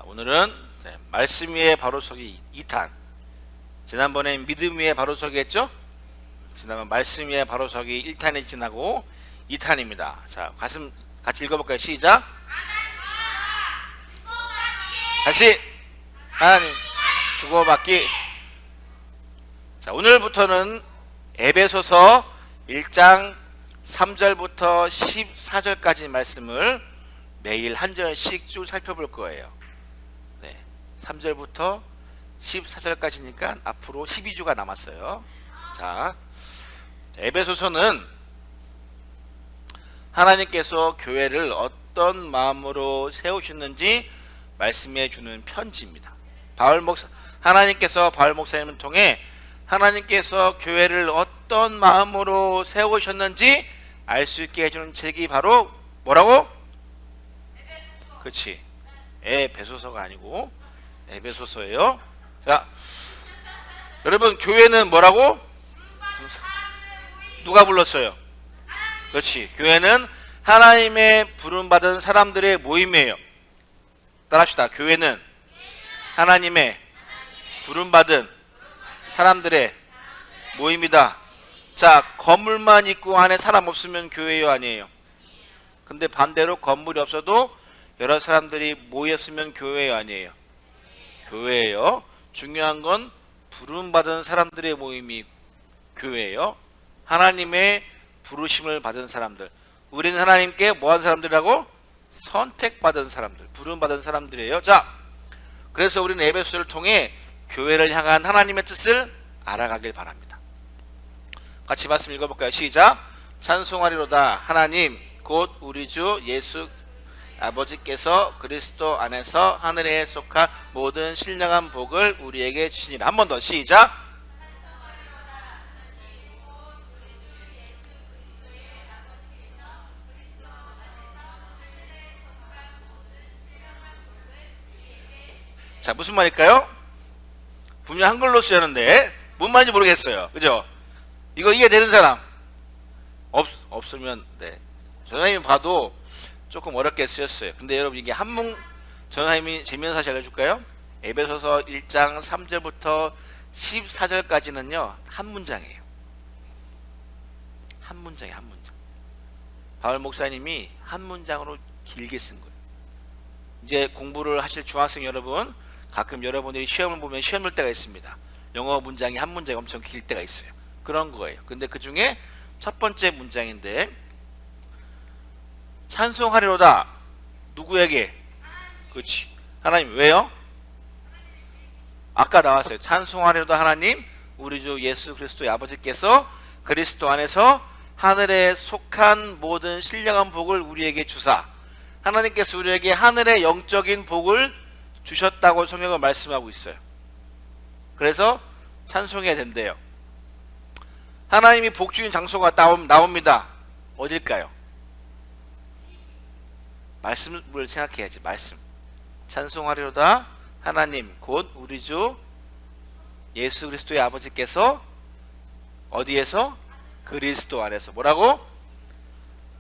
오늘은 말씀 위에 바로서기 2탄. 지난번에 믿음 위에 바로서기 했죠? 지난번 말씀 위에 바로서기 1탄이 지나고 2탄입니다. 자, 같이 읽어볼까요? 시작. 다시 하나님 주고받기. 자, 오늘부터는 에베소서 1장 3절부터 14절까지 말씀을 매일 한 절씩 쭉 살펴볼 거예요. 3절부터 14절까지니까 앞으로 12주가 남았어요. 자, 에베소서는 하나님께서 교회를 어떤 마음으로 세우셨는지 말씀해 주는 편지입니다. 하나님께서 바울 목사님을 통해 하나님께서 교회를 어떤 마음으로 세우셨는지 알 수 있게 해주는 책이 바로 뭐라고? 그렇지, 에베소서가 아니고 에베소서예요. 자, 여러분, 교회는 뭐라고? 누가 불렀어요? 그렇지, 교회는 하나님의 부름받은 사람들의 모임이에요. 따라합시다. 교회는 하나님의 부름받은 사람들의 모임이다. 자, 건물만 있고 안에 사람 없으면 교회요, 아니에요? 근데 반대로 건물이 없어도 여러 사람들이 모였으면 교회요, 아니에요? 교회예요. 중요한 건 부름받은 사람들의 모임이 교회예요. 하나님의 부르심을 받은 사람들. 우리는 하나님께 뭐한 사람들이라고? 선택받은 사람들, 부름받은 사람들이에요. 자, 그래서 우리는 에베소를 통해 교회를 향한 하나님의 뜻을 알아가길 바랍니다. 같이 말씀 읽어볼까요? 시작. 찬송하리로다 하나님 곧 우리 주 예수 아버지께서 그리스도 안에서 하늘에 속한 모든 신령한 복을 우리에게 주시니라. 한 번 더 시작. 자, 무슨 말일까요? 분명 한글로 쓰였는데 뭔 말인지 모르겠어요. 그죠? 이거 이해되는 사람? 없으면 전사님이 봐도 조금 어렵게 쓰였어요. 근데 여러분, 이게 전사님이 재미있는 사실 알려줄까요? 에베소서 1장 3절부터 14절까지는요 한 문장이에요. 한 문장. 바울 목사님이 한 문장으로 길게 쓴 거예요. 이제 공부를 하실 중학생 여러분, 가끔 여러분들이 시험을 보면 시험 볼 때가 있습니다. 영어 문장이 한 문장이 엄청 길 때가 있어요. 그런 거예요. 근데 그 중에 첫 번째 문장인데, 찬송하리로다 누구에게? 그렇지, 하나님. 왜요? 아까 나왔어요. 찬송하리로다 하나님 우리 주 예수 그리스도의 아버지께서 그리스도 안에서 하늘에 속한 모든 신령한 복을 우리에게 주사. 하나님께서 우리에게 하늘의 영적인 복을 주셨다고 성경은 말씀하고 있어요. 그래서 찬송해야 된대요. 하나님이 복 주인 장소가 나옵니다. 어딜까요? 말씀을 생각해야지. 말씀. 찬송하리로다 하나님 곧 우리 주 예수 그리스도의 아버지께서 어디에서? 그리스도 안에서. 뭐라고?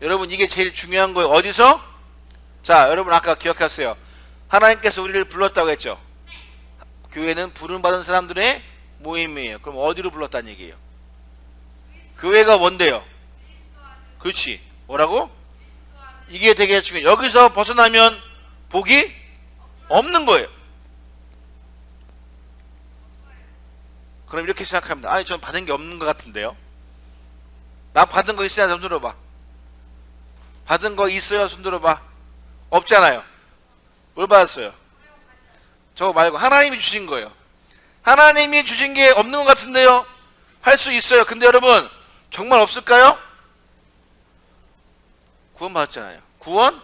여러분, 이게 제일 중요한 거예요. 어디서? 자, 여러분 아까 기억하세요. 하나님께서 우리를 불렀다고 했죠. 교회는 부름받은 사람들의 모임이에요. 그럼 어디로 불렀다는 얘기예요? 교회가 뭔데요? 그렇지. 뭐라고? 이게 되게 중요해요. 여기서 벗어나면 복이 없는 거예요. 그럼 이렇게 생각합니다. 아니, 전 받은 게 없는 것 같은데요. 나 받은 거 있어야 손 들어봐. 받은 거 있어야 손 들어봐. 없잖아요. 뭘 받았어요? 저거 말고 하나님이 주신 거예요. 하나님이 주신 게 없는 것 같은데요. 할 수 있어요. 근데 여러분, 정말 없을까요? 구원 받았잖아요. 구원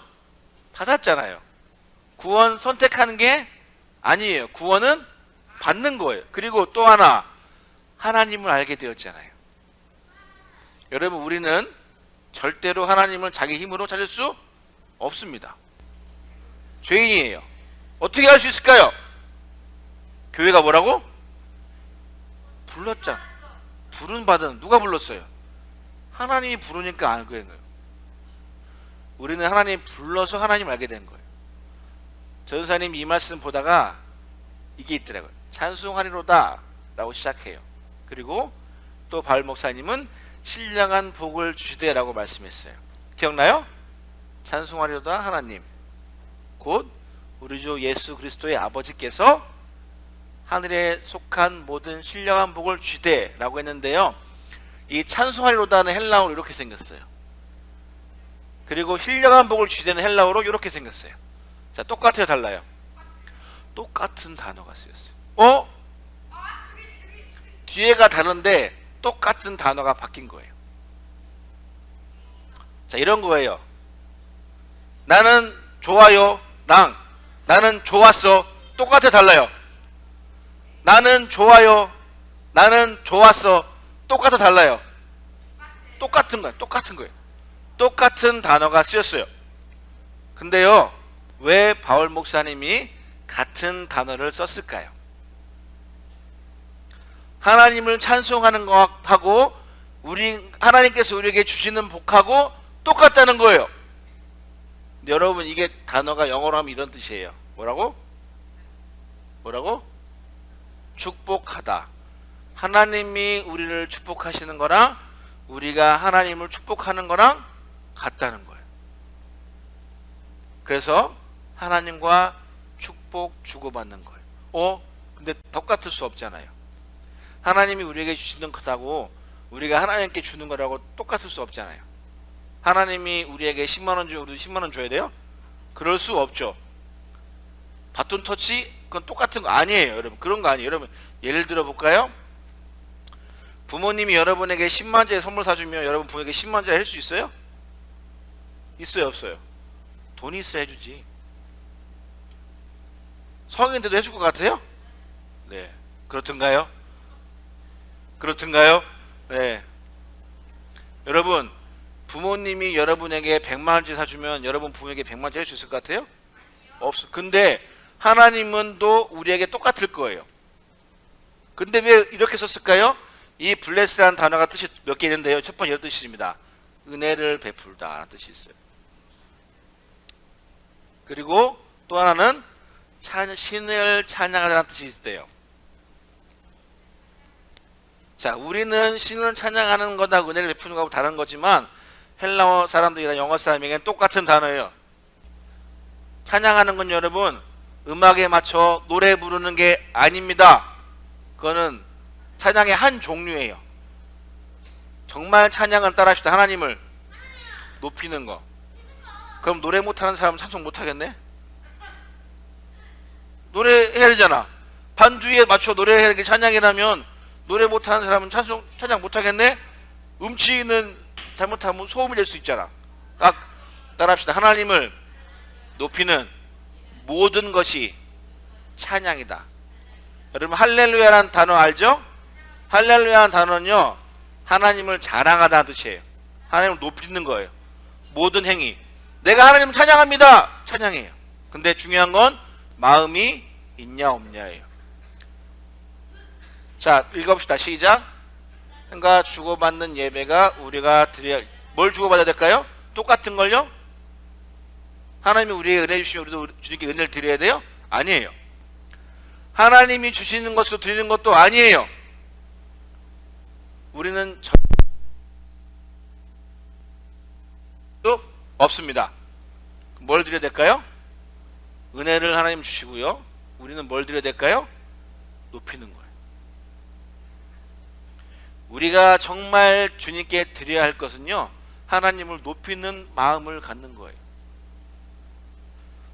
받았잖아요. 구원 선택하는 게 아니에요. 구원은 받는 거예요. 그리고 또 하나, 하나님을 알게 되었잖아요. 여러분, 우리는 절대로 하나님을 자기 힘으로 찾을 수 없습니다. 죄인이에요. 어떻게 할 수 있을까요? 교회가 뭐라고? 불렀잖아. 부름받은. 누가 불렀어요? 하나님이 부르니까 알게 된 거예요. 우리는 하나님 불러서 하나님 알게 된 거예요. 전사님 이 말씀 보다가 이게 있더라고요. 찬송하리로다 라고 시작해요. 그리고 또 바울 목사님은 신령한 복을 주시되 라고 말씀했어요. 기억나요? 찬송하리로다 하나님, 곧 우리 주 예수 그리스도의 아버지께서 하늘에 속한 모든 신령한 복을 주시되 라고 했는데요, 이 찬송하리로다는 헬라어로 이렇게 생겼어요. 그리고 신령한 복을 주시되는 헬라어로 이렇게 생겼어요. 자, 똑같아요, 달라요? 똑같은 단어가 쓰였어요. 뒤에가 다른데 똑같은 단어가 바뀐 거예요. 자, 이런 거예요. 나는 좋아요 랑 나는 좋았어 똑같아, 달라요? 나는 좋아요, 나는 좋았어 똑같아, 달라요? 똑같은 거예요. 똑같은 거예요. 똑같은 단어가 쓰였어요. 근데요, 왜 바울 목사님이 같은 단어를 썼을까요? 하나님을 찬송하는 것하고 하나님께서 우리에게 주시는 복하고 똑같다는 거예요. 근데 여러분, 이게 단어가 영어로 하면 이런 뜻이에요. 뭐라고? 축복하다. 하나님이 우리를 축복하시는 거랑 우리가 하나님을 축복하는 거랑 같다는 거예요. 그래서 하나님과 축복 주고받는 거예요. 근데 똑같을 수 없잖아요. 하나님이 우리에게 주시는 것하고 우리가 하나님께 주는 거라고 똑같을 수 없잖아요. 하나님이 우리에게 10만원 주면 우리도 10만원 줘야 돼요? 그럴 수 없죠. 바톤 터치? 그건 똑같은 거 아니에요, 여러분. 그런 거 아니에요. 여러분, 예를 들어 볼까요? 부모님이 여러분에게 10만원짜리 선물 사주면 여러분 부모에게 10만원짜리 할 수 있어요? 있어요, 없어요? 돈이 있어야 해주지. 성인인데도 해줄 것 같아요? 네. 그렇던가요? 네. 여러분, 부모님이 여러분에게 100만원짜리 사주면 여러분 부모에게 100만원짜리 할 수 있을 것 같아요? 없어. 근데 하나님은 또 우리에게 똑같을 거예요. 근데 왜 이렇게 썼을까요? 이 블레스라는 단어가 뜻이 몇 개 있는데요, 첫 번째 이런 뜻입니다. 은혜를 베풀다 라는 뜻이 있어요. 그리고 또 하나는 신을 찬양하다는 뜻이 있대요. 자, 우리는 신을 찬양하는 거다, 은혜를 베푸는 거하고 다른 거지만 헬라어 사람들이나 영어 사람에게는 똑같은 단어예요. 찬양하는 건 여러분 음악에 맞춰 노래 부르는 게 아닙니다. 그거는 찬양의 한 종류예요. 정말 찬양은 따라합시다. 하나님을 높이는 거. 그럼 노래 못하는 사람은 찬송 못하겠네? 노래해야 되잖아. 반주에 맞춰 노래해야 되게 찬양이라면 노래 못하는 사람은 찬양 못하겠네? 음치는 잘못하면 소음이 될 수 있잖아. 따라합시다. 하나님을 높이는 모든 것이 찬양이다. 여러분, 할렐루야라는 단어 알죠? 할렐루야라는 단어는요, 하나님을 자랑하다는 뜻이에요. 하나님을 높이는 거예요. 모든 행위. 내가 하나님을 찬양합니다. 찬양해요. 근데 중요한 건 마음이 있냐 없냐예요. 자, 읽어봅시다. 시작. 그러니까 주고받는 예배가 우리가 드려야, 뭘 주고받아야 될까요? 똑같은 걸요? 하나님이 우리에게 은혜 주시면 우리도 주님께 은혜를 드려야 돼요? 아니에요. 하나님이 주시는 것으로 드리는 것도 아니에요. 우리는 없습니다. 뭘 드려야 될까요? 은혜를 하나님 주시고요. 우리는 뭘 드려야 될까요? 높이는 거예요. 우리가 정말 주님께 드려야 할 것은요, 하나님을 높이는 마음을 갖는 거예요.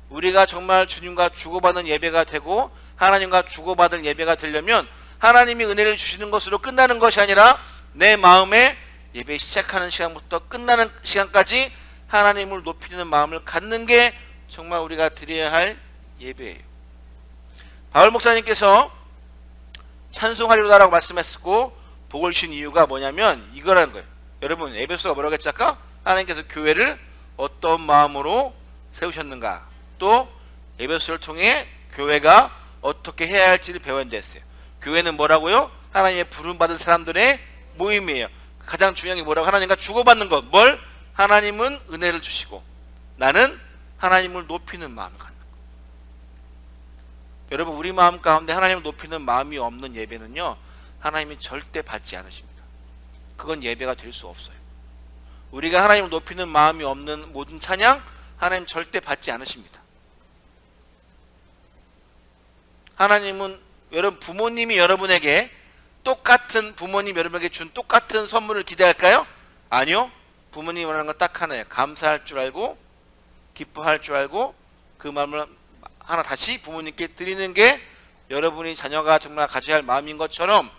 우리가 정말 주님과 주고받는 예배가 되고 하나님과 주고받을 예배가 되려면 하나님이 은혜를 주시는 것으로 끝나는 것이 아니라 내 마음에 예배 시작하는 시간부터 끝나는 시간까지 하나님을 높이는 마음을 갖는 게 정말 우리가 드려야 할 예배예요. 바울 목사님께서 찬송하리로다라고 말씀했고 복을 주신 이유가 뭐냐면 이거라는 거예요. 여러분, 에베소가 뭐라고 했지 아까? 하나님께서 교회를 어떤 마음으로 세우셨는가, 또 에베소를 통해 교회가 어떻게 해야 할지를 배워야 했어요. 교회는 뭐라고요? 하나님의 부름받은 사람들의 모임이에요. 가장 중요한 게 뭐라고? 하나님과 주고받는 것. 뭘? 하나님은 은혜를 주시고 나는 하나님을 높이는 마음을 갖는 것. 여러분, 우리 마음 가운데 하나님을 높이는 마음이 없는 예배는요, 하나님이 절대 받지 않으십니다. 그건 예배가 될 수 없어요. 우리가 하나님을 높이는 마음이 없는 모든 찬양, 하나님 절대 받지 않으십니다. 하나님은, 여러분, 부모님이 여러분에게 똑같은, 부모님 여러분에게 준 똑같은 선물을 기대할까요? 아니요. 부모님이 원하는 건 딱 하나예요. 감사할 줄 알고, 기뻐할 줄 알고, 그 마음을 하나 다시 부모님께 드리는 게 여러분이 자녀가 정말 가져야 할 마음인 것처럼,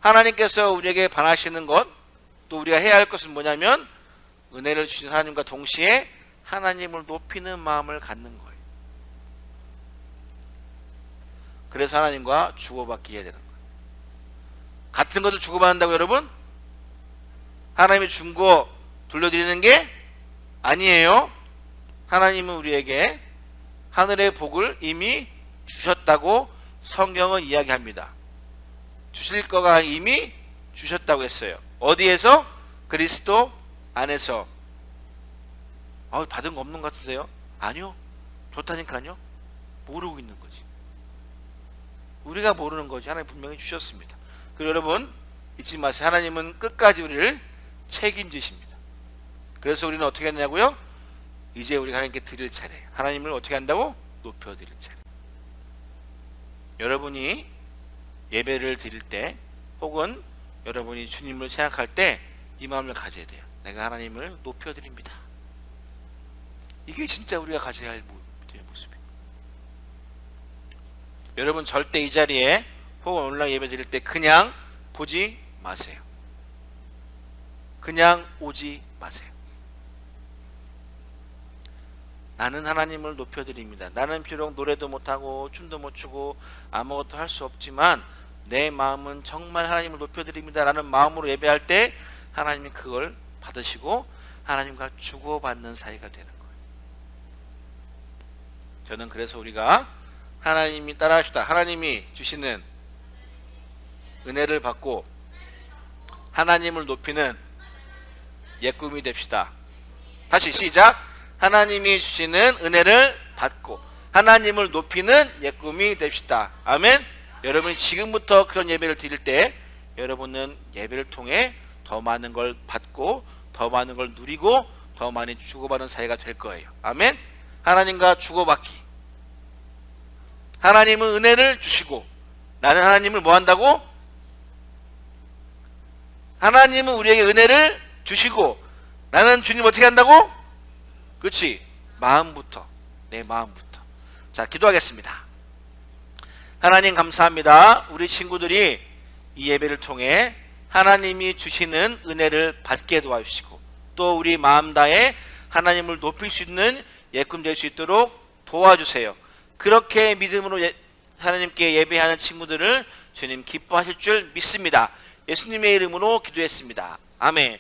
하나님께서 우리에게 바라시는 것, 또 우리가 해야 할 것은 뭐냐면, 은혜를 주신 하나님과 동시에 하나님을 높이는 마음을 갖는 거예요. 그래서 하나님과 주고받기 해야 되는 거예요. 같은 것을 주고받는다고 여러분? 하나님이 준 거 돌려드리는 게 아니에요. 하나님은 우리에게 하늘의 복을 이미 주셨다고 성경은 이야기합니다. 주실 거가 이미 주셨다고 했어요. 어디에서? 그리스도 안에서. 받은 거 없는 것 같은데요? 아니요. 좋다니까요. 모르고 있는 거지. 우리가 모르는 거지. 하나님 분명히 주셨습니다. 그리고 여러분, 잊지 마세요. 하나님은 끝까지 우리를 책임지십니다. 그래서 우리는 어떻게 했냐고요? 이제 우리가 하나님께 드릴 차례. 하나님을 어떻게 한다고? 높여드릴 차례. 여러분이 예배를 드릴 때, 혹은 여러분이 주님을 생각할 때 이 마음을 가져야 돼요. 내가 하나님을 높여드립니다. 이게 진짜 우리가 가져야 할 모습이에요. 여러분, 절대 이 자리에 혹은 온라인 예배 드릴 때 그냥 보지 마세요. 그냥 오지 마세요. 나는 하나님을 높여드립니다. 나는 비록 노래도 못하고 춤도 못 추고 아무것도 할 수 없지만 내 마음은 정말 하나님을 높여드립니다 라는 마음으로 예배할 때 하나님이 그걸 받으시고 하나님과 주고받는 사이가 되는 거예요. 저는 그래서 우리가 하나님이 따라합시다. 하나님이 주시는 은혜를 받고 하나님을 높이는 예꿈이 됩시다. 다시 시작. 하나님이 주시는 은혜를 받고 하나님을 높이는 예꿈이 됩시다. 아멘. 여러분이 지금부터 그런 예배를 드릴 때 여러분은 예배를 통해 더 많은 걸 받고 더 많은 걸 누리고 더 많이 주고받는 사이가 될 거예요. 아멘. 하나님과 주고받기. 하나님은 은혜를 주시고 나는 하나님을 뭐 한다고? 하나님은 우리에게 은혜를 주시고 나는 주님 어떻게 한다고? 그렇지. 마음부터. 내 마음부터. 자, 기도하겠습니다. 하나님 감사합니다. 우리 친구들이 이 예배를 통해 하나님이 주시는 은혜를 받게 도와주시고 또 우리 마음 다해 하나님을 높일 수 있는 예꿈 될 수 있도록 도와주세요. 그렇게 믿음으로 하나님께 예배하는 친구들을 주님 기뻐하실 줄 믿습니다. 예수님의 이름으로 기도했습니다. 아멘.